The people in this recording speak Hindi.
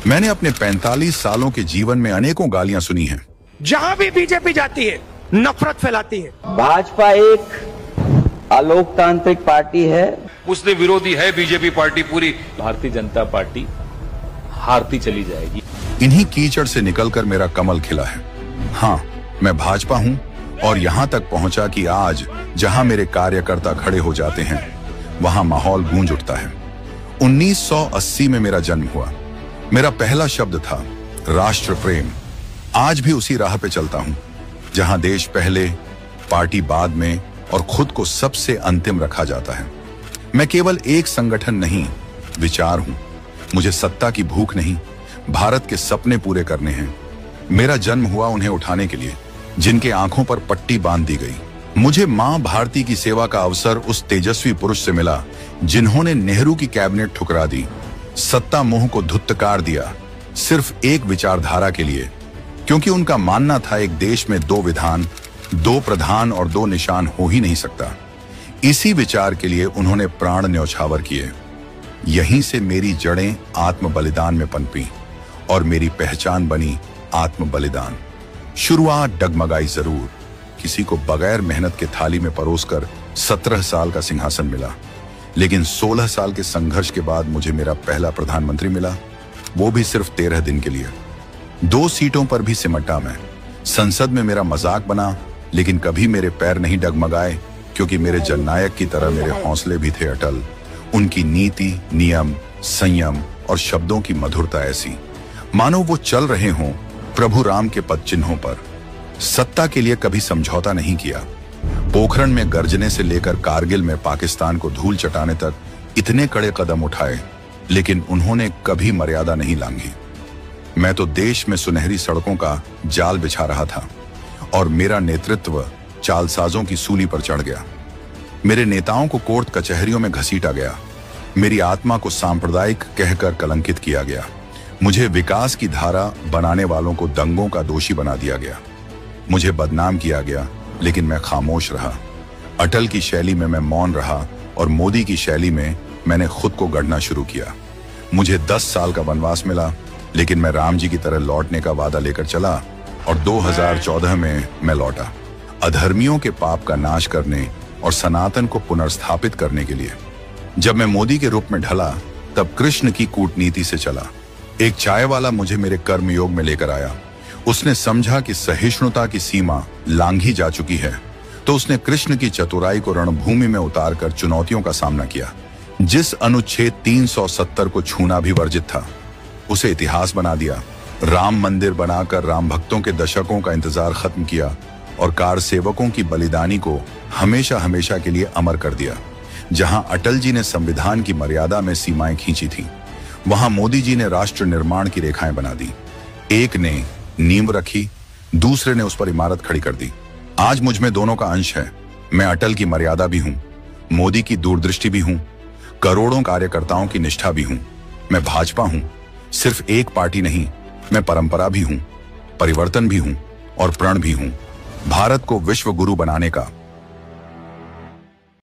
मैंने अपने 45 सालों के जीवन में अनेकों गालियां सुनी हैं। जहां भी बीजेपी जाती है नफरत फैलाती है। भाजपा एक अलोकतांत्रिक पार्टी है। उसने विरोधी है बीजेपी पार्टी पूरी। भारतीय जनता पार्टी हारती चली जाएगी। इन्हीं कीचड़ से निकलकर मेरा कमल खिला है। हाँ, मैं भाजपा हूं और यहां तक पहुंचा कि आज जहां मेरे कार्यकर्ता खड़े हो जाते हैं वहां माहौल गूंज उठता है। 1980 में मेरा जन्म हुआ। मेरा पहला शब्द था राष्ट्र प्रेम। आज भी उसी राह पे चलता हूं जहां देश पहले, पार्टी बाद में और खुद को सबसे अंतिम रखा जाता है। मैं केवल एक संगठन नहीं, विचार हूं। मुझे सत्ता की भूख नहीं, भारत के सपने पूरे करने हैं। मेरा जन्म हुआ उन्हें उठाने के लिए जिनके आंखों पर पट्टी बांध दी गई। मुझे मां भारती की सेवा का अवसर उस तेजस्वी पुरुष से मिला जिन्होंने नेहरू की कैबिनेट ठुकरा दी, सत्ता मोह को धुत्तकार दिया, सिर्फ एक विचारधारा के लिए, क्योंकि उनका मानना था एक देश में 2 विधान, 2 प्रधान और 2 निशान हो ही नहीं सकता। इसी विचार के लिए उन्होंने प्राण न्यौछावर किए। यहीं से मेरी जड़ें आत्म बलिदान में पनपी और मेरी पहचान बनी आत्म बलिदान। शुरुआत डगमगाई जरूर, किसी को बगैर मेहनत के थाली में परोसकर 17 साल का सिंहासन मिला, लेकिन 16 साल के संघर्ष के बाद मुझे मेरा पहला प्रधानमंत्री मिला, वो भी सिर्फ 13 दिन के लिए। 2 सीटों पर भी सिमटा मैं। संसद में मेरा मजाक बना, लेकिन कभी मेरे पैर नहीं डगमगाए, क्योंकि मेरे जननायक की तरह मेरे हौसले भी थे अटल। उनकी नीति, नियम, संयम और शब्दों की मधुरता ऐसी मानो वो चल रहे हों प्रभु राम के पद चिन्हों पर। सत्ता के लिए कभी समझौता नहीं किया। पोखरण में गर्जने से लेकर कारगिल में पाकिस्तान को धूल चटाने तक इतने कड़े कदम उठाए, लेकिन उन्होंने कभी मर्यादा नहीं लांघी। मैं तो देश में सुनहरी सड़कों का जाल बिछा रहा था और मेरा नेतृत्व चालसाजों की सूली पर चढ़ गया। मेरे नेताओं को कोर्ट कचहरियों में घसीटा गया। मेरी आत्मा को सांप्रदायिक कहकर कलंकित किया गया। मुझे विकास की धारा बनाने वालों को दंगों का दोषी बना दिया गया। मुझे बदनाम किया गया, लेकिन मैं खामोश रहा। अटल की शैली में मैं मौन रहा और मोदी की शैली में मैंने खुद को गढ़ना शुरू किया। मुझे 10 साल का वनवास मिला, लेकिन मैं राम जी की तरह लौटने का वादा लेकर चला और 2014 में मैं लौटा, अधर्मियों के पाप का नाश करने और सनातन को पुनर्स्थापित करने के लिए। जब मैं मोदी के रूप में ढला, तब कृष्ण की कूटनीति से चला। एक चाय वाला मुझे मेरे कर्मयोग में लेकर आया। उसने समझा कि सहिष्णुता की सीमा लांघी जा चुकी है, तो उसने कृष्ण की चतुराई को रणभूमि में उतारकर चुनौतियों का सामना किया। जिस अनुच्छेद 370 को छूना भी वर्जित था, उसे इतिहास बना दिया। राम मंदिर बनाकर राम भक्तों के दशकों का इंतजार खत्म किया और कार सेवकों की बलिदानी को हमेशा हमेशा के लिए अमर कर दिया। जहां अटल जी ने संविधान की मर्यादा में सीमाएं खींची थी, वहां मोदी जी ने राष्ट्र निर्माण की रेखाएं बना दी। एक ने नींव रखी, दूसरे ने उस पर इमारत खड़ी कर दी। आज मुझ में दोनों का अंश है। मैं अटल की मर्यादा भी हूं, मोदी की दूरदृष्टि भी हूं, करोड़ों कार्यकर्ताओं की निष्ठा भी हूं। मैं भाजपा हूं, सिर्फ एक पार्टी नहीं। मैं परंपरा भी हूं, परिवर्तन भी हूं और प्रण भी हूं। भारत को विश्व गुरु बनाने का